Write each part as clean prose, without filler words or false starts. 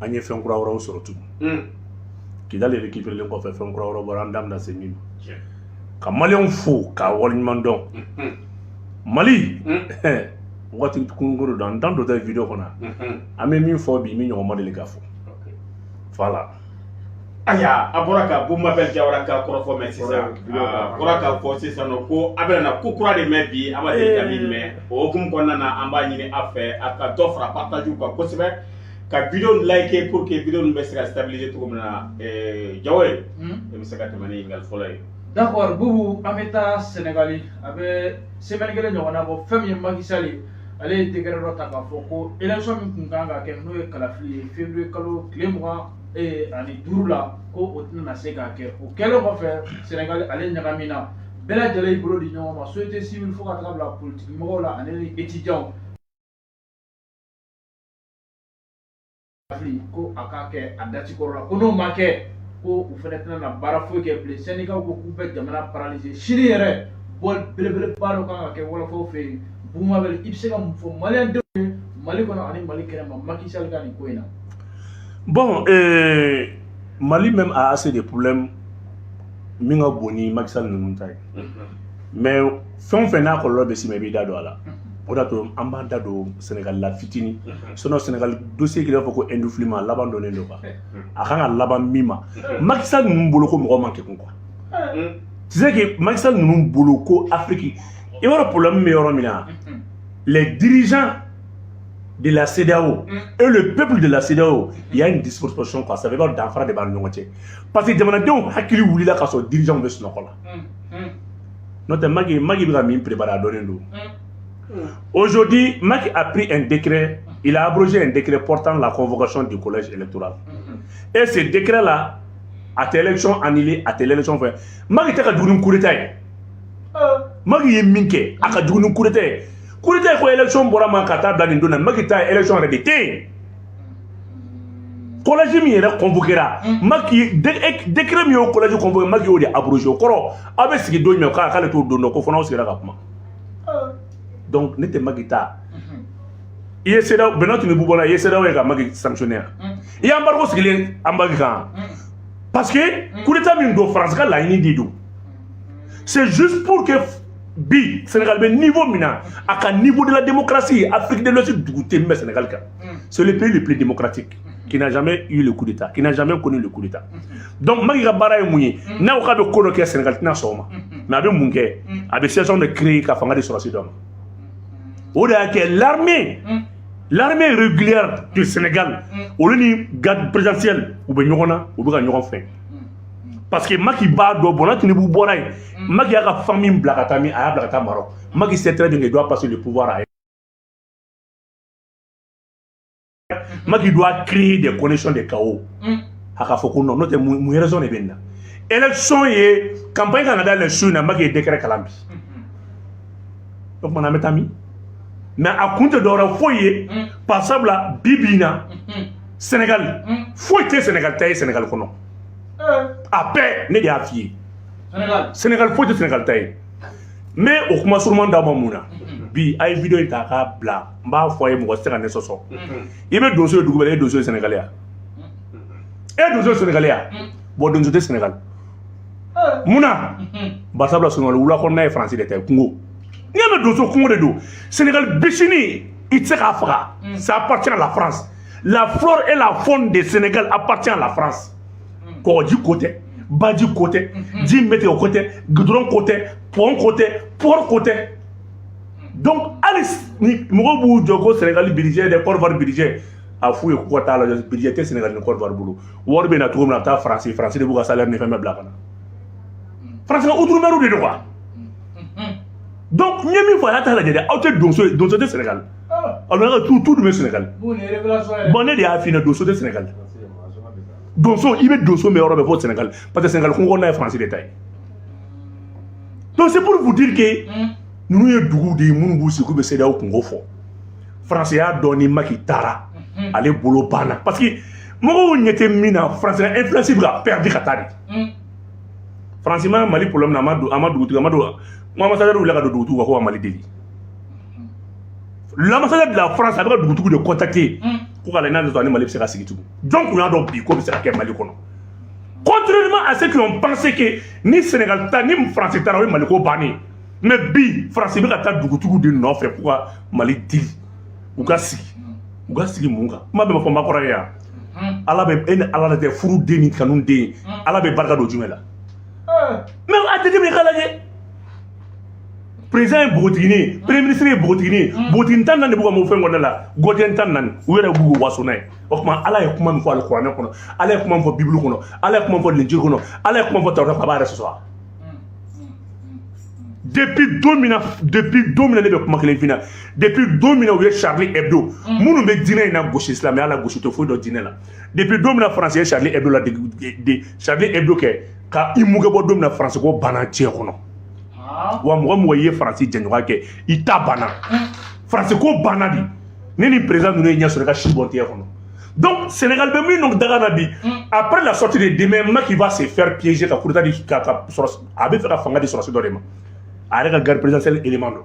an ye fɛn kura wɛrɛw sɔrɔ tugun Kidal ye récupéré len kɔfɛ fɛn kura wɛrɛw bɔra an da bɛna se min ma ka maliyɛnw fo k'a waleɲuman dɔn Mali waati kunkurunnin don an dan dɔ tɛ vidéo kɔnɔ an bɛ min fɔ bi min ɲɔgɔn ma deli k'a fɔ voilà aya a bɔra ka Boumabel Diawara ka kɔrɔfɔ mɛn sisan a bɔra ka fɔ sisan ko a bɛna ko kura de mɛn bi an ma deli ka min mɛn o hukumu kɔnɔna na an b'a ɲini a fɛ a ka dɔ fara partage kan kosɛbɛ ka vidéo like pour que vidéo ninnu bɛ se ka stabiliser cogo min na Jawo e bɛ se ka tɛmɛ ni ɲininkali fɔlɔ ye. D'accord Boubou an bɛ taa Sénégal a bɛ semaine kelen ɲɔgɔnna bɔ fɛn min ye Macky Sall ye ale ye décret dɔ ta k'a fɔ ko élection min tun kan ka kɛ n'o ye kalafili ye février kalo tile 25 la ko o tɛna se k'a kɛ o kɛlen kɔfɛ Sénégal ale ɲagami na bɛɛ lajɛlen y'i bolo di ɲɔgɔn ma société civile fo ka taga bila politique mɔgɔw la ani ni étudiants ko a k'a kɛ a dati kɔrɔ la ko n'o ma kɛ ko u fana tɛna na baara foyi kɛ bilen syndicat ko k'u bɛ jamana paralyser sini yɛrɛ bɔli belebeleba dɔ kan ka kɛ wɔlɔfɔw fɛ yen Boumabel i bɛ se ka mun fɔ maliyɛndenw ye Mali kɔnɔ ani Mali kɛnɛma Macky Sall ka nin ko in na. Bon, Mali même a assez de problèmes min ka bon ni Macky Sall ninnu ta ye mais fɛn o fɛn n'a kɔlɔlɔ bɛ si ma i b'i da don a la o de y'a to an b'an da don Sénégal la fitini sinon Sénégal dossier k'i b'a fɔ ko endofilima laban dɔnnen don quoi a kan ka laban min ma Macky Sall ninnu bolo ko mɔgɔ man kɛkun quoi tu sais que Macky Sall ninnu bolo ko Afrique i b'a dɔn problème bɛ yɔrɔ min na les dirigeants de la CEDEAO et le peuple de la CEDEAO, il y a une disproportion quoi. Ça veut dire d'enfants de Barnion. Parce que demandons à qui lui là quand son dirigeant veut se noyer là. Notre Magui va m'y préparer à donner l'eau. Aujourd'hui, Macky a pris un décret, il a abrogé un décret portant la convocation du collège électoral. Et ce décret là, à telle élection annulée, à telle élection fait. Macky t'a qu'à un coup d'état. Macky est minké, à qu'à un coup d'état. Kurita ko élection bora man kata bla nin donna Macky ta élection rede té collège mi yɛrɛ convoquera Macky décret mi yo collège convoqué Macky o de abrogé o kɔrɔ a bɛ sigi don min k'ale t'o don ko fana sigira ka kuma donc ne tɛ Macky ta i ye CEDEAO Benoît Tinubu bɔra i ye CEDEAO ye ka Macky sanctionner i ye embargo sigilen an Macky kan parce que coup d'état min don France ka laɲini de don c'est juste pour que bi Sénégal est niveau mina à niveau de la démocratie Afrique de l'Ouest du mais Sénégal c'est le pays le plus démocratique qui n'a jamais eu le coup d'état qui n'a jamais connu le coup d'état donc Macky ka bara est mouillé n'a aucun de coloquer Sénégal n'a soma mais avec munke avec ces gens de créer ka fanga de sorcier d'homme au delà que l'armée régulière du Sénégal au lieu garde présidentielle ou ben nyona ou ben nyon fin parce que Macky ba do bona Tinubu bora yi Macky a ka famille blakatami a blakata Maroc Macky sait très bien qu'il doit passer le pouvoir à Macky doit créer des conditions de chaos a ka fɔ ko non n'o tɛ mun raison de bɛ nin na élection ye campagne kan ka da élection na Macky ye décret kalan bi donc mana bɛ taa min mais a kun tɛ dɔwɛrɛ foyi ye par sabula bi bi in na Sénégal foyi tɛ Sénégal ta ye Sénégal kɔnɔ a bɛɛ ne de y'a f'i ye Sénégal foyi tɛ Sénégal ta ye mais o kuma surman d'aw ma mun na bi a ye vidéo in ta k'a bila n b'a fɔ a ye mɔgɔ tɛ se ka ne sɔsɔ i bɛ donso ye dugu bɛɛ la e donso ye Sénégalais ya e donso ye Sénégalais ya bon donso tɛ Sénégal mun na barisabula Sénégal wulakɔnɔna ye Faransi de ta ye kungo n'i y'a mɛn donso kungo de don Sénégal bisini i tɛ se k'a faga ça appartient à la France la flore et la faune de Sénégal appartient à la France kɔgɔji ko tɛ baji ko tɛ ji météo ko tɛ goudron ko tɛ pont ko tɛ port ko tɛ donc hali ni mɔgɔw b'u jɔ ko Sénégal budget de Côte d'Ivoire budget a f'u ye k'u ka taa lajɛ budget tɛ Sénégal ni Côte d'Ivoire bolo wari bɛ na cogo min na a bɛ taa Faransi de b'u ka salaire ni fɛn bɛɛ bila ka na Faransi ka outre-mer de don quoi donc n ye min fɔ a y'a ta lajɛ dɛ aw tɛ donso ye donso tɛ Sénégal aw nana ka tout dun bɛ Sénégal bon ne de y'a f'i ɲɛna donso tɛ Sénégal donso il bɛ donso mais yɔrɔ bɛ fɔ Sénégal parce que Sénégal kungo kɔnɔna ye Faransi de ta ye donc c'est pour vous dire que ninnu ye dugu de ye minnu b'u sigi k'u bɛ CEDEAO kungo fɔ France y'a dɔn ni Macky taara ale bolo banna parce que mɔgɔw ɲɛ tɛ min na France ka influence bɛ ka perdre ka taa de France ma Mali problème na a ma dugutigi a ma don ambassadeur wulila ka don dugutigiw kan ko ka Mali deli l'ambassadeur de la France a bɛ ka dugutigiw de contacter ko kala n'a to ani Mali bɛ se ka sigi tugun donc u y'a dɔn bi ko bɛ se ka kɛ Mali kɔnɔ contrairement à ceux qui ont pensé que ni Sénégal ta ni France taara o ye Mali ko bannen mais bi France bɛ ka taa dugutigiw de nɔfɛ pour ka Mali dili u ka sigi mun kan kuma bɛ fɔ Makɔrɔ ye yan Ala bɛ e ni Ala de tɛ furu den ni kanu den Ala bɛ barika don jumɛn la mais a tɛ tɛmɛ k'a lajɛ président ye bogotigini premier ministre ye bogotigini bogotigi tan naani de b'u ka fɛn kɔnɔna la gɔdiyɛn tan naani u yɛrɛ b'u waso n'a ye o tuma Ala ye kuma min fɔ alikuranɛ kɔnɔ Ala ye kuma min fɔ bibulu kɔnɔ Ala ye kuma min fɔ linjili kɔnɔ Ala ye kuma min fɔ tawurata a b'a yɛrɛ sɔsɔ wa depuis don min na ne bɛ kuma kelen f'i ɲɛna depuis don min na u ye Charlie Hebdo minnu bɛ diinɛ in na gosi silamɛya la gosi tɛ foyi dɔn diinɛ la depuis don min na France ye Charlie Hebdo la Charlie Hebdo kɛ ka i mugu bɔ don min na France ko banna diɲɛ kɔnɔ wa mɔgɔ ye France jɛɲɔgɔn kɛ i ta banna France ko banna di ne ni président ninnu ye ɲɛ sɔrɔ i ka si bɔ tigɛ kɔnɔ donc Sénégal bɛ min daga na bi après la sortie de demain Macky va se faire piéger ka coup d'état di ka sɔrɔ a bɛ fɛ ka fanga di sɔrɔsi dɔ de ma a yɛrɛ ka garde présidentielle élément dɔ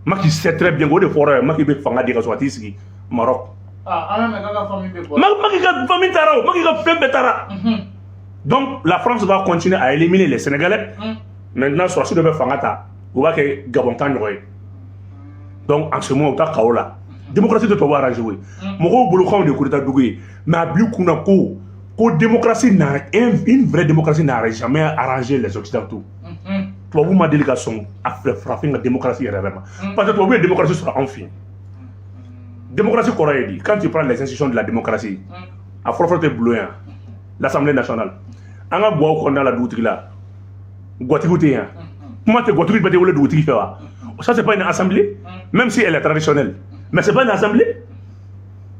Macky sait très bien o de fɔra ye Macky bɛ fanga di ka sɔrɔ a t'i sigi Maroc Macky ka famille taara o Macky ka fɛn bɛɛ taara donc la France va continuer à éliminer les Sénégalais maintenant sɔrɔsi dɔ bɛ fanga ta u b'a kɛ Gabon ta ɲɔgɔn ye donc en ce moment u ta kawo la démocratie tɛ tubabu arrangé o ye mɔgɔw bolo k'anw de ye coup d'état dugu ye mais a b'i kunna ko démocratie une vraie démocratie n'aurait jamais arrangé les occidentaux tubabu ma deli ka sɔn a farafin ka démocratie yɛrɛ ma parce que tubabu ye démocratie sɔrɔ anw fɛ yen démocratie kɔrɔ ye di quand tu prends les institutions de la démocratie a fɔlɔfɔlɔ tɛ bulon yan l'Assemblée nationale an ka guwaw kɔnɔna la dugutigi la guwatigiw tɛ yan kuma tɛ guwatigi bɛɛ tɛ wele dugutigi fɛ wa ça c'est pas une assemblée même si elle est traditionnelle mais c'est pas une assemblée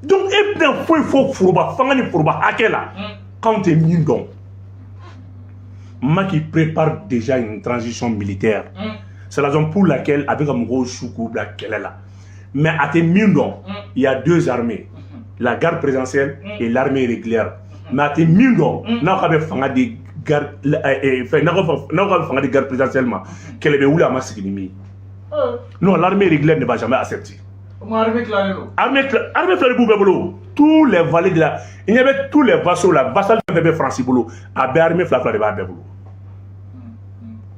donc e bɛna foyi fɔ foroba fanga ni foroba hakɛ la k'anw tɛ min dɔn Macky prépare déjà une transition militaire c'est la raison pour laquelle a bɛ ka mɔgɔw su k'u bila kɛlɛ la mais a tɛ min dɔn il y a deux armées la garde présidentielle et l'armée régulière mais a tɛ min dɔn n'aw ka bɛ fanga di garde n'aw ka bɛ fanga di garde présidentielle ma kɛlɛ bɛ wuli a ma sigi ni min ye non l'armée régulière ne va jamais accepter armée filɛ b'u bɛɛ bolo tous les valets de la il y avait tous les vassaux la vassal bɛɛ bɛ France bolo a bɛɛ armée fila de b'a bɛɛ bolo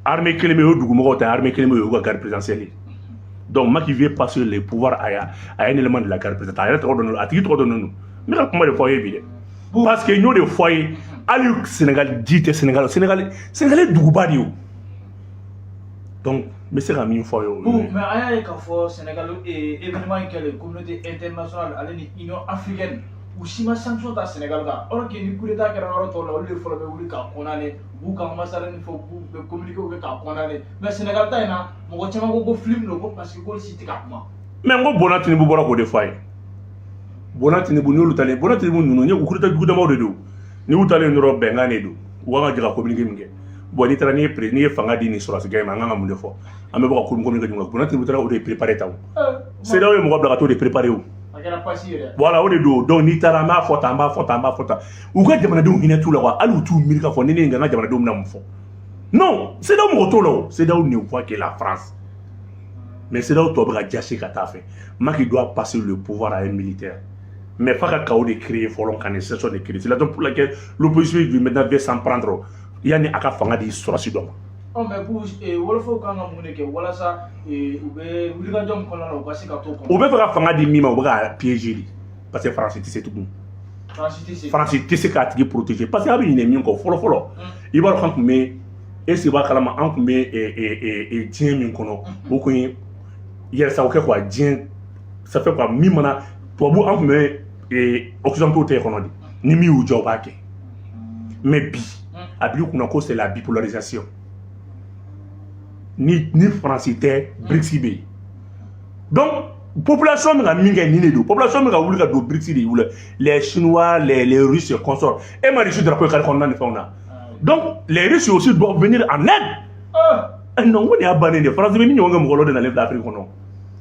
armée kelen bɛ y'o dugumɔgɔw ta armée kelen bɛ y'o ka garde présidentielle donc Macky veut passer les pouvoirs à un élément de la garde présidentielle a yɛrɛ tɔgɔ dɔn a tigi tɔgɔ dɔn ne bɛ ka kuma de fɔ a ye bi dɛ parce que n y'o de fɔ a ye hali Sénégal ji tɛ Sénégalais duguba de ye o donc n bɛ se ka min fɔ a ye o mais an y'a ye k'a fɔ Sénégal événement in kɛlen communauté internationale ale ni Union africaine u si ma sanction ta Sénégal kan alors que ni coup d'état kɛra yɔrɔ tɔw la olu de fɔlɔ bɛ wuli k'a condamner b'u ka ambassadeur ni fɔ b'u bɛ communiquer u bɛ k'a condamner mais Sénégal ta in na mɔgɔ caman ko film don ko parce que k'olu si tɛ ka kuma. mais n ko Bona Tinibu bɔra k'o de fɔ a ye Bona Tinibu n'olu talen Bona Tinibu ninnu n ye coup d'état jugudamaw de don ni y'u talen dɔrɔn bɛnkan de don u kan ka jɛ ka communiquer min kɛ bon n'i taara n'i ye fanga di nin sɔrɔsi gɛn ma an kan ka mun de fɔ an bɛ bɔ ka communiquer ɲɔgɔn kan Bona Tinibu taara o de préparer ta o CEDEAO ye mɔgɔ bila ka t'o de préparer o. Voilà o de don donc n'i taara an b'a fɔ tan u ka jamanadenw hinɛ t'u la wa hali u t'u miiri k'a fɔ ni ne ye n ka jamanadenw bɛna mun fɔ non CEDEAO mɔgɔ t'o la o CEDEAO ne voit que la France mais CEDEAO tɔ bɛ ka jase ka taa fɛ Macky doit passer le pouvoir à un militaire mais f'a ka chaos de créer fɔlɔ ka nin situation de créer c'est la raison pour laquelle l'opposition maintenant veut s'en prendre yanni a ka fanga di sɔrɔsi dɔ ma. mais pour wolofaw kan ka mun de kɛ walasa u bɛ wulikajɔ min kɔnɔna na u ka se ka t'o kɔnɔ. u bɛ fɛ ka fanga di min ma u bɛ ka piéger de parce que France tɛ se tugun. France tɛ se k'a tigi protéger parce que a bɛ ɲinɛ min kɔ fɔlɔ i b'a dɔn k'an tun bɛ est-ce que b'a kalama an tun bɛ diɲɛ min kɔnɔ o kun ye yɛrɛsago kɛ quoi diɲɛ ça fait quoi min mana tubabu an tun bɛ occidentaux tɛ kɔnɔ de ni min y'u jɔ u b'a kɛ mais bi a b'i kunna ko c'est la bipolarisation. Ni France tɛ BRICS bɛ yen donc population min ka min kɛ nin de don population min ka wuli ka don BRICS de y'u la les Chinois les Russes et consorts e ma Russie drapeau kari kɔnɔna ni fɛnw na donc les Russes aussi doivent venir en aide non ko nin y'a bannen de France bɛ min ɲɔgɔn kɛ mɔgɔ la o de nalen filɛ Afrique kɔnɔ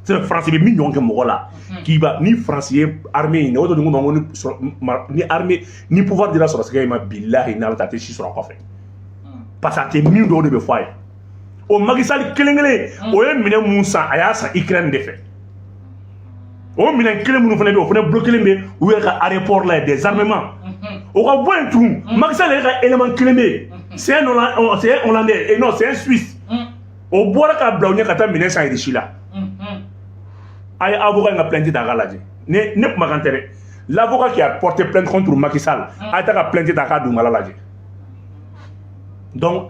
c'est France bɛ min ɲɔgɔn kɛ mɔgɔ la k'i ba ni France ye armée ɲini o de ko ma ni armée ni pouvoir dira sɔrɔsikɛ ma bilahi n'ala ta tɛ si sɔrɔ a kɔfɛ parce que a tɛ min dɔw de bɛ fɔ a ye. O Macky Sall kelen-kelen o ye minɛ mun san a y'a san Ukraine de fɛ o minɛn kelen minnu fana bɛ o fana bloqué bɛ u yɛrɛ ka aéroport la des armements o ka bɔ yen tun Macky Sall yɛrɛ ka élément kelen bɛ yen c'est un hollandais et non c'est un suisse o bɔra ka bila u ɲɛ ka taa minɛn san Russie la a ye avocat in ka plainte ta k'a lajɛ ne kumakan tɛ dɛ l'avocat qui a porté plainte contre Macky Sall a ye taa ka plainte ta k'a dugumala lajɛ donc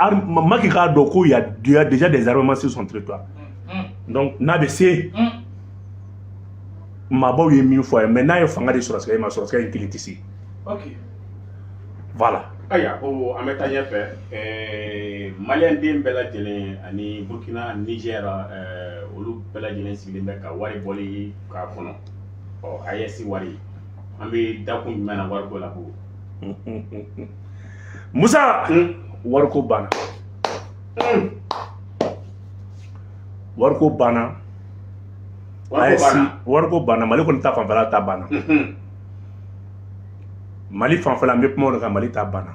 Macky k'a dɔn ko y a déjà des armements sur son territoire donc n'a bɛ se maabaw ye min fɔ a ye mais n'a ye fanga de sɔrɔ sika ma sɔrɔ sika in kelen tɛ se voilà aya o an bɛ taa ɲɛfɛ maliyɛn den bɛɛ lajɛlen ani Burkina Niger olu bɛɛ lajɛlen sigilen bɛ ka wari bɔli k'a kɔnɔ AES wari an bɛ dakun jumɛn na wariko la ko Musa wariko banna wariko banna wariko banna Mali kɔni ta fanfɛla ta banna Mali fanfɛla an bɛ kuma o de kan Mali ta banna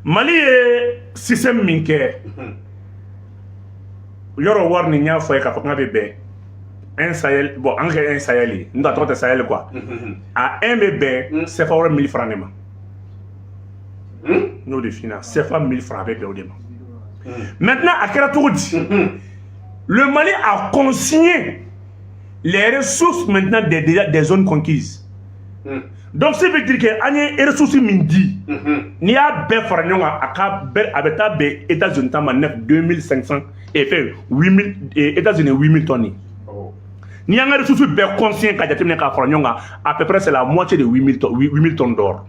Mali ye système min kɛ yɔrɔ wari ni n y'a fɔ ye k'a fɔ k'a bɛ bɛn un Sahel bon an kɛ un Sahel ye n t'a tɔgɔ tɛ Sahel quoi a un bɛ bɛn CFA wɛrɛ 1000 francs de ma n y'o de f'i ɲɛna CFA 1000 francs a bɛ bɛn o de ma maintenant a kɛra cogo di le Mali a consigné les ressources maintenant des zones conquises donc ça veut dire que an ye ressources min di n'i y'a bɛɛ fara ɲɔgɔn kan a bɛ taa bɛn États-Unis ta ma 2500 et fait 8000 États-Unis 8000 tonnes n'i y'an ka ressources bɛɛ consigné ka jateminɛ k'a fara ɲɔgɔn kan à peu près c'est la moitié de 8000 tonnes d'or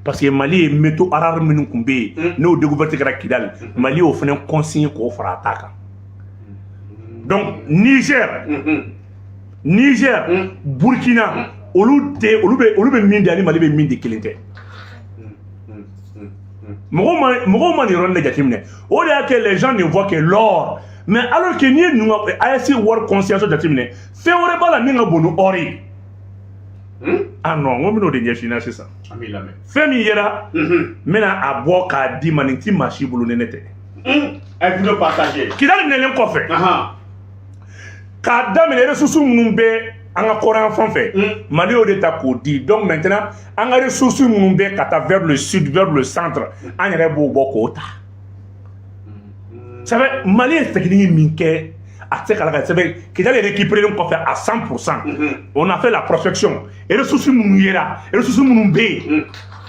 parce que Mali ye métaux rares minnu kun bɛ yen n'o découverte kɛra Kidali Mali y'o fana consigné k'o fara a ta kan donc Niger Burkina olu bɛ min di ani Mali bɛ min di kelen tɛ mɔgɔw ma nin yɔrɔ de jateminɛ o de y'a kɛ les gens ne voient que l'or mais alors que n'i ye ninnu ka AES wari conscience jateminɛ fɛn wɛrɛ b'a la min ka bon ni or ye ah non n ko n bɛn'o de ɲɛf'i ɲɛna sisan fɛn min yera n bɛna a bɔ k'a d'i ma nin ti maa si bolo ni ne tɛ Kidali minɛlen kɔfɛ k'a daminɛ ressources minnu bɛ an ka kɔrɔn fan fɛ Mali y'o de ta k'o di donc maintenant an ka ressources minnu bɛ ka taa vers le sud vers le centre an yɛrɛ b'o bɔ k'o ta c'est Mali ye technique min kɛ a tɛ se ka la ka c'est Kidali récupéré kɔfɛ à 100% on a fait la prospection ressources minnu yera ressources minnu bɛ yen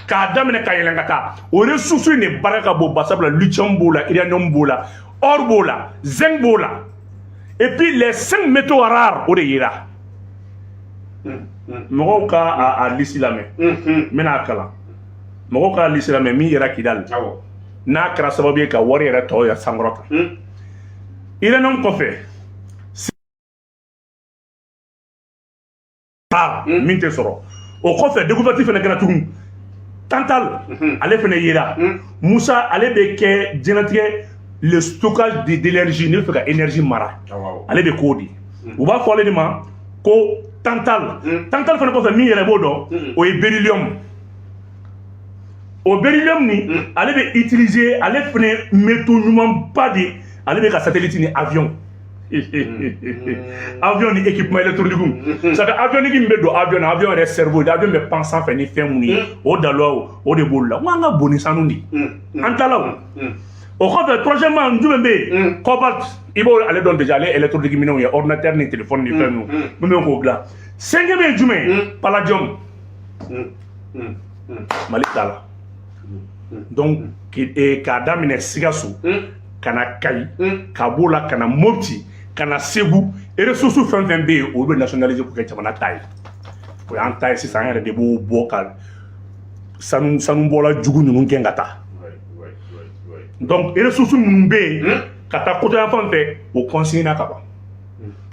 k'a daminɛ ka yɛlɛn ka taa o ressources in de barika ka bon basabula lithium b'o la uranium b'o la or b'o la zinc b'o la et puis les 5 métaux rares o de yera mɔgɔw ka a liste lamɛn n bɛna kalan mɔgɔw ka liste lamɛn min yera Kidali n'a kɛra sababu ye ka wari yɛrɛ tɔ sankɔrɔta uranium kɔfɛ min tɛ sɔrɔ o kɔfɛ découverte fana kɛra tugun Tantal ale fana yera Musa ale bɛ kɛ diɲɛlatigɛ le stockage de l'énergie ne bɛ fɛ ka énergie mara ale bɛ k'o di u b'a fɔ ale de ma ko Tantal fana kɔfɛ min yɛrɛ b'o dɔn o ye beryllium o beryllium ni ale bɛ utiliser ale fana métaux ɲumanba de ale bɛ ka satellite ni avion avion ni équipement électronique ça fait avionique min bɛ don avion na avion yɛrɛ cerveau avion bɛ pan sanfɛ ni fɛn minnu ye o dalo o de b'olu la n ko an ka bon ni sanu de an tala o kɔfɛ troisièmement jumɛn bɛ yen cobalt i b'o ale dɔn déjà ale électronique minɛnw ye ordinateur ni téléphone ni fɛn ninnu min bɛ k'o dilan cinquième ye jumɛn ye palladium Mali t'a la donc k'a daminɛ Sikaso ka na Kayi ka b'o la ka na Mopti ka na Segu ressources fɛn fɛn bɛ yen olu bɛ nationaliser k'o kɛ jamana ta ye o y'an ta ye sisan an yɛrɛ de b'o bɔ ka sanu bɔla jugu ninnu gɛn ka taa donc ressources minnu bɛ yen ka taa côté yan fan fɛ o consigné na ka ban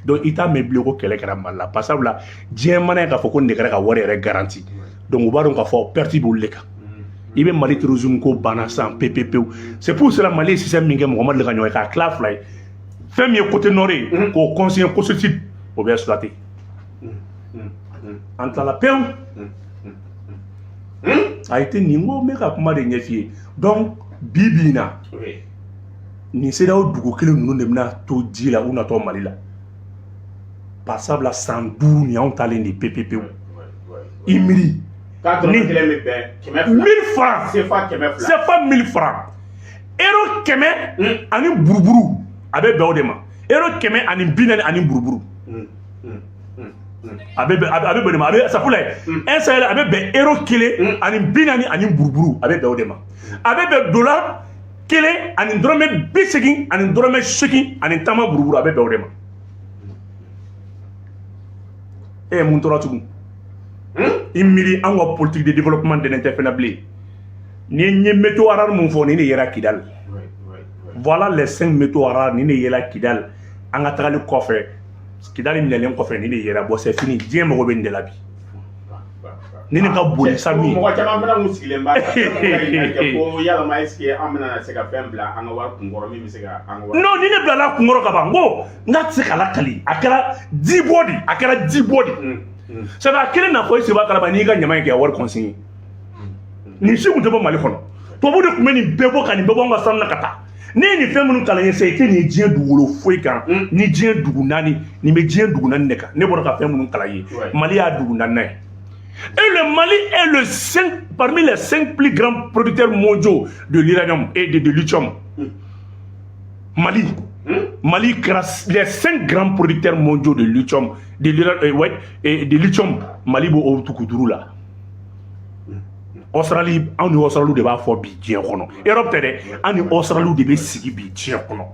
donc i t'a mɛn bilen ko kɛlɛ kɛra Mali la parce que sabula diɲɛ mana ye k'a fɔ ko nin de kɛra ka wari yɛrɛ garanti donc u b'a dɔn k'a fɔ perte b'olu de kan i bɛ Mali tourisme ko banna san pewu c'est pour cela Mali ye système min kɛ mɔgɔ ma deli ka ɲɔgɔn ye k'a tila fila ye fɛn min ye côté nord ye k'o consigné côté sud o bɛ exploité an tilala pewu a été nin ko n bɛ ka kuma de ɲɛf'i ye donc bi in na nin CEDEAO dugu kelen ninnu de bɛna to ji la u natɔ Mali la par sabula san 5 ni anw talen de PPP i miiri 1000 francs c'est pas 1000 francs euro 100 ani buruburu a bɛ bɛn o de ma euro 100 ani 40 ani buruburu a bɛ bɛn de ma ça pour un Sahel a bɛ bɛn euro 1 ani 40 ani buruburu a bɛ bɛn o de ma a bɛ bɛn dollar 1 ani dɔrɔmɛ 80 ani dɔrɔmɛ 8 ani tama buruburu a bɛ bɛn o de ma mun tora tugun i miiri an ka politique de développement dɛnɛ tɛ fɛnɛ bilen ni ye météo rare mun fɔ ni ne yɛrɛ Kidal voilà les 5 météo rares ni ne yɛrɛ Kidal an ka tagali kɔfɛ Kidal minɛlen kɔfɛ ni ne yɛrɛ bɔ c'est fini diɲɛ mago bɛ nin de la bi ni ne ka boli sa min mɔgɔ caman fana mun sigilen b'a ko yalama est-ce que an bɛna se ka fɛn bila an ka wari kunkɔrɔ min bɛ se ka an ka wari non ni ne bilala kunkɔrɔ ka ban n ko n ka tɛ se ka lakali a kɛra dibɔ de c'est à dire a kelen n'a fɔ i seba kalaba n'i ka ɲama in kɛ wari consigne nin si kun tɛ bɔ Mali kɔnɔ tubabu de tun bɛ nin bɛɛ bɔ ka nin bɛɛ bɔ an ka sanu na ka taa ne ye nin fɛn minnu kalan ye sa i tɛ nin diɲɛ dugukolo foyi kan ni diɲɛ dugu naani nin bɛ diɲɛ dugu naani de kan ne bɔra ka fɛn minnu kalan ye Mali y'a dugu naaninan ye et le Mali est parmi les 5 plus grands producteurs mondiaux de l'uranium et de lithium. Mali les 5 grands producteurs mondiaux de lithium et de lithium Mali bo o tukuduru la Australie an ni Australie de b'a fɔ bi diɲɛ kɔnɔ Europe tɛ dɛ an ni Australie de bɛ sigi bi diɲɛ kɔnɔ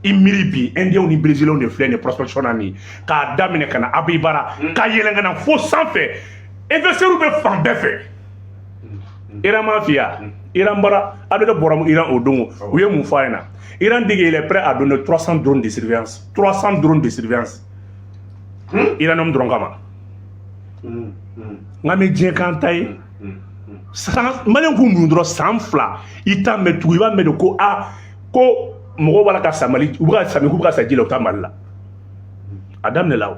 i miiri bi Indiens ni Brésilens de filɛ nin prospection na nin k'a daminɛ ka na Abibara k'a yɛlɛn ka na fo sanfɛ investisseurs bɛ fan bɛɛ fɛ Iran m'a f'i ye Iran bara a bɛ bɔra Iran o don u ye mun fɔ a ɲɛna Iran dit qu'il est prêt à donner 300 drones de surveillance Iranium dɔrɔn kama nka mɛ diɲɛ kan ta ye Maliyɛn k'u muɲu dɔrɔn san 2 i t'a mɛn tugun i b'a mɛn de ko ko mɔgɔw b'a la ka sa Mali u bɛ ka sa k'u bɛ ka sa ji la u t'a Mali la a daminɛna o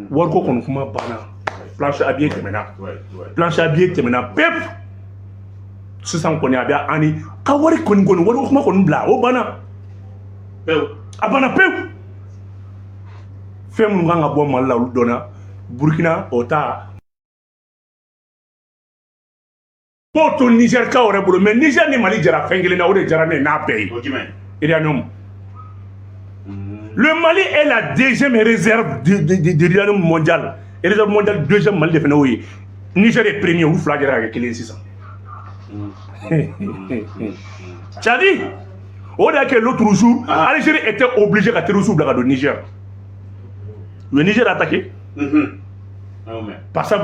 wariko kɔni kuma banna planche à billets tɛmɛna pepu sisan kɔni a bɛ ani ka wari kɔni wariko kuma kɔni bila o banna a banna pewu fɛn minnu kan ka bɔ Mali la olu dɔnna Burkina o ta k'o to Niger ka yɛrɛ bolo mais Niger ni Mali jara fɛn kelen na o de jara ne n'a bɛɛ ye uranium. Le Mali est la deuxième réserve de l'uranium mondial. Réserve mondiale deuxième Mali de fɛnɛ o ye Niger est premier olu fila jara ka kɛ kelen sisan. C'est-à-dire o de y'a kɛ l'autre jour Algérie était obligée ka terroristes bila ka don Niger. Le Niger a attaqué. Parce que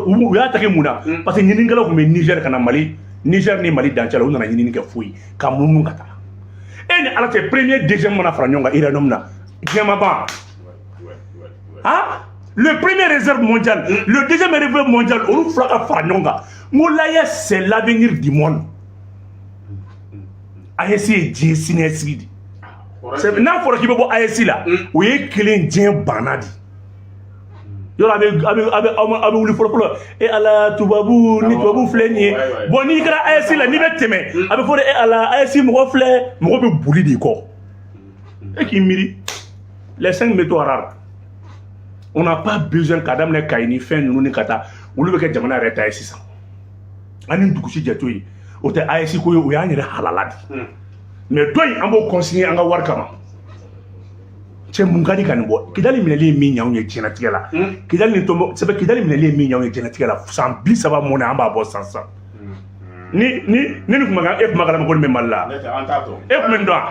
u y'a attaqué mun na parce que ɲininikɛlaw tun bɛ Niger ka na Mali Niger ni Mali dancɛ la u nana ɲinini kɛ foyi ka munumunu ka taa e ni ala cɛ premier deuxième mana fara ɲɔgɔn kan uranium na diɲɛ ma ban le premier réserve mondiale le deuxième réserve mondiale olu fila ka fara ɲɔgɔn kan n ko l'AES c'est l'avenir du monde AES ye diɲɛ siniɲɛsigi de n'a fɔra k'i bɛ bɔ AES la o ye kelen diɲɛ banna de yɔrɔ a bɛ wuli fɔlɔ e ala tubabu ni tubabu filɛ nin ye bon n'i kɛra AES la n'i bɛ tɛmɛ a bɛ fɔ de e ala AES mɔgɔ filɛ mɔgɔ bɛ boli de kɔ e k'i miiri les 5 métaux rares on n'a pas besoin k'a daminɛ Kayi ni fɛn ninnu ni ka taa olu bɛ kɛ jamana yɛrɛ ta ye sisan ani dugusi jɛ to yen o tɛ AES ko ye o y'an yɛrɛ halala de mais dɔ in an b'o consigner an ka wari kama cɛ mun ka di ka nin bɔ Kidali minɛli ye min ɲanw ye diɲɛlatigɛ la Kidali minɛli ye min ɲanw ye diɲɛlatigɛ la san 30 mɔnɛ an b'a bɔ san ni kun ma kan e kuma kalama ko nin bɛ Mali la e kun bɛ n dɔn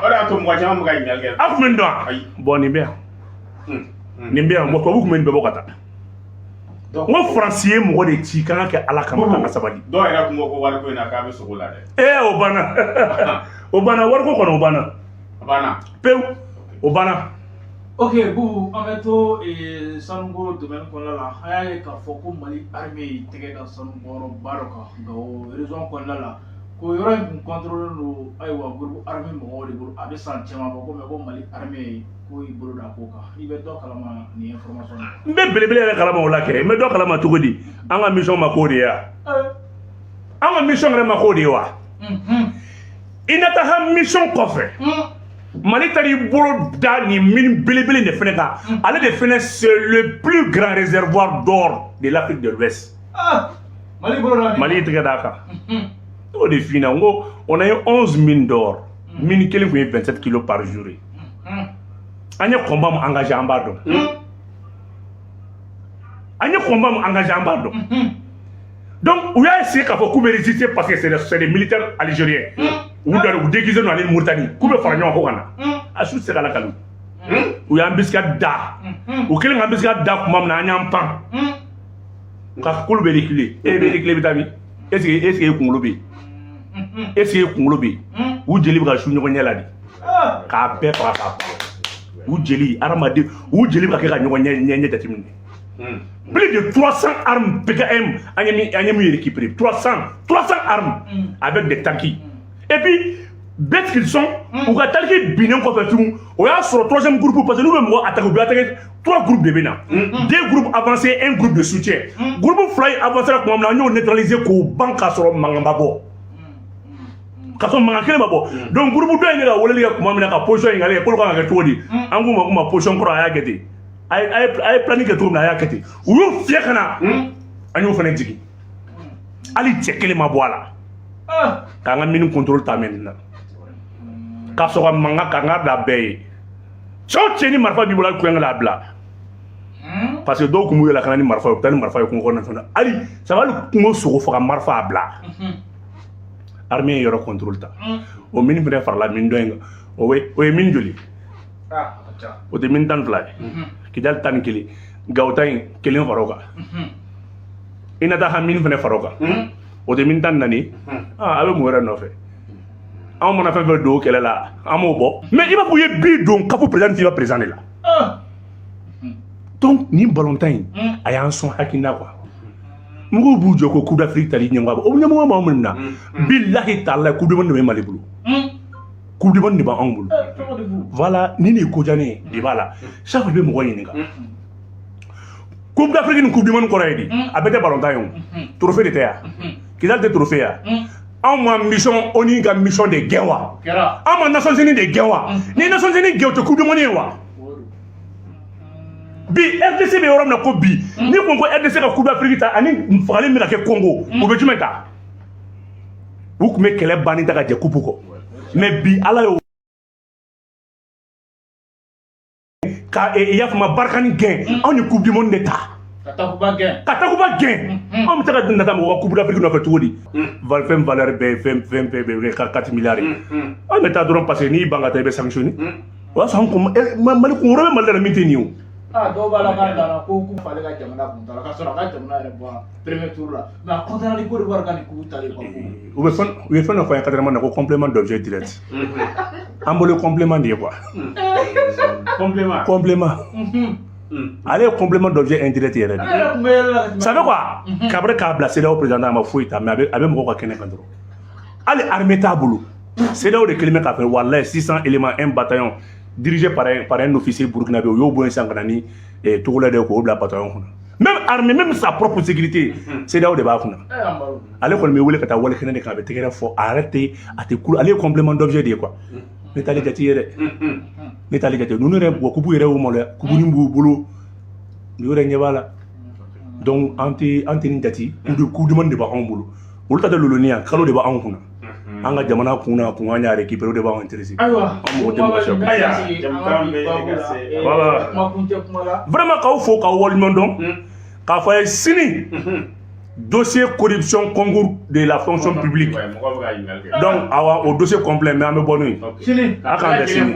a kun bɛ n dɔn bon nin bɛ yan bon tubabu kun bɛ nin bɛɛ bɔ ka taa n ko Faransi ye mɔgɔ de ci kan ka kɛ ala kama kan ka sabali dɔw yɛrɛ kun ko wariko in na k'a bɛ sogo la dɛ o banna wariko kɔnɔ o banna pewu o banna. Ok, Boubou, en fait, Sanugo domaine qu'on a là, il y a un Mali armée qui est dans son baroque, dans la raison qu'on a là, qu'il y aura un contrôle nous, groupe armé mongol, avec sentiment, comme Mali armée, qui est brûlé à Coca. Il va donc à la information. Mais belé à la Molake, mais donc à la Matugodi, en la mission Makodia. En la mission de Makodia. Il n'a pas mission coffre. Mali tari bolo da ni mine belebele de fene ka ale de fene c'est le plus grand réservoir d'or de l'Afrique de l'Ouest. Mali bolo da Mali tigɛ da kan o de fina ngo on a eu 11 mines d'or mine kelen ko 27 kilos par jour an ye combat mu engagé an b'a dɔn an ye combat mu engagé an b'a dɔn donc u y'a essayé k'a fɔ k'u bɛ résister parce que c'est des militaires algériens u déguisé dans les Mauritanie k'u bɛ fara ɲɔgɔn kɔ ka na a su tɛ se ka lakali u y'an bisika da u kelen k'an bisika da kuma min na an y'an pan ka kolo bɛ reculer e bɛ reculer bɛ taa min est ce que e kunkolo bɛ yen est ce que e kunkolo bɛ yen u jeli bɛ ka su ɲɔgɔn ɲɛ la de k'a bɛɛ faga k'a ban u jeli hadamaden u jeli bɛ ka kɛ ka ɲɔgɔn ɲɛ jateminɛ plus de 300 armes PKM an ye min récupérer 300 armes avec des tanks et puis bêtes qu'ils sont u ka tanki binnen kɔfɛ tugun o y'a sɔrɔ troisième groupe parce que n'u bɛ mɔgɔ attaquer u bɛ attaquer 3 groupes de bɛ na 2 groupes avancés 1 groupe de soutien groupe fila in avancé tuma min na an y'o neutraliser k'o ban k'a sɔrɔ mankan ma bɔ k'a sɔrɔ mankan kelen ma bɔ donc groupe dɔ in de ka weleli kɛ tuma min na ka position in k'ale k'olu kan ka kɛ cogo di an k'u ma position kɔrɔ a y'a kɛ ten a ye planning kɛ cogo min na a y'a kɛ ten u y'u fiyɛ ka na an y'o fana jigin hali cɛ kelen ma bɔ a la k'an ka mini contrôle ta maintenant k'a sɔrɔ ka mankan k'an ka bila bɛɛ ye cɛ o cɛ ni marifa b'i bolo hali kulonkɛ la a bila parce que dɔw tun b'u yɛlɛ ka na ni marifa ye u bɛ taa ni marifa ye kungo kɔnɔna fɛn hali ça hali kungo sogo faga marifa a bila armée ye yɔrɔ contrôle ta o mini fɛnɛ farala mini dɔ in kan o ye mini joli o tɛ mini 12 ye Kidal 11 Gawuta in kelen fara o kan i na taa ka mini fɛnɛ fara o kan o tɛ mini 14 a bɛ mun wɛrɛ nɔfɛ anw mana fɛn fɛn don kɛlɛ la an m'o bɔ mais i b'a fɔ u ye bi don kapu président t'i ba président de la donc nin ballontan in a y'an sɔn hakilina quoi mɔgɔw b'u jɔ ko coupe d'Afrique tali ɲɛmɔgɔ o ɲɛmɔgɔ b'anw minnu na billahi ta'ala coupe du monde de bɛ Mali bolo coupe du monde de b'anw bolo voilà ni nin ye ko diya ne ye de b'a la chaque fois i bɛ mɔgɔ ɲininka coupe d'Afrique ni coupe du monde kɔrɔ ye di a bɛɛ tɛ ballontan ye o trophée de tɛ yan Kidal tɛ trophée yan anw ma mission ONU ka mission de gɛn wa anw ma Nations Unies de gɛn wa ni Nations Unies gɛn o tɛ coupe du monde ye wa bi RDC bɛ yɔrɔ min na ko bi ni ko RDC ka coupe d'Afrique ta ani fagali min ka kɛ Congo o bɛ jumɛn ta u tun bɛ kɛlɛ banni ta ka jɛ coupe kɔ mais bi ala y'o ka yafama Barkhane gɛn anw ni coupe du monde de ta ka Takuba gɛn anw bɛ taa ka nata mɔgɔ ka coupe d'Afrique nɔfɛ cogo di fɛn valeur bɛɛ fɛn bɛɛ 4 milliards an bɛ taa dɔrɔn parce que n'i ban ka taa i bɛ sanctionner o y'a sɔrɔ Mali kunkɔrɔ bɛ Mali la min tɛ nin ye o dɔw b'a la k'a dara ko k'u falen ka jamana kun t'a la k'a sɔrɔ a ka jamana yɛrɛ bɔra premier tour la mais a kɔntana ni Côte d'Ivoire ka nin coup talen kɔ u ye fɛn dɔ fɔ an ye quatrièmement na ko complément d'objet direct an bolo complément de ye quoi complément ale ye complément d'objet indirect yɛrɛ de ça veut quoi kabere k'a bila CEDEAO président a ma foyi ta mais a bɛ mɔgɔw ka kɛnɛ kan dɔrɔn hali armée t'a bolo CEDEAO de kelen bɛ k'a fɛ walayi 600 éléments 1 bataillon dirigé par un officier burkinabé u y'o bɔ yen sisan ka na ni togolais de k'o bila bataillon kɔnɔ même armée même sa propre sécurité CEDEAO de b'a kunna ale kɔni bɛ wele ka taa wale kɛnɛ de kan a bɛ tɛgɛrɛ fɔ a yɛrɛ tɛ a tɛ kulu ale ye complément d'objet de ye quoi ne t'ale jate ye dɛ ne t'ale jate ninnu yɛrɛ wa kubu yɛrɛ y'o ma dɛ kubuni b'u bolo nin yɛrɛ ɲɛ b'a la donc an tɛ nin jate coup du monde de b'anw bolo olu ta tɛ loloni yan kalo de b'anw kunna an ka jamana kunna kun an y'a récupérer o de b'anw intéressé ayiwa vraiment k'aw fo k'aw waleɲuman dɔn k'a fɔ a ye sini dossier corruption concours de la fonction publique donc awa o dossier complet mais an bɛ bɔ n'o ye a k'an bɛn sini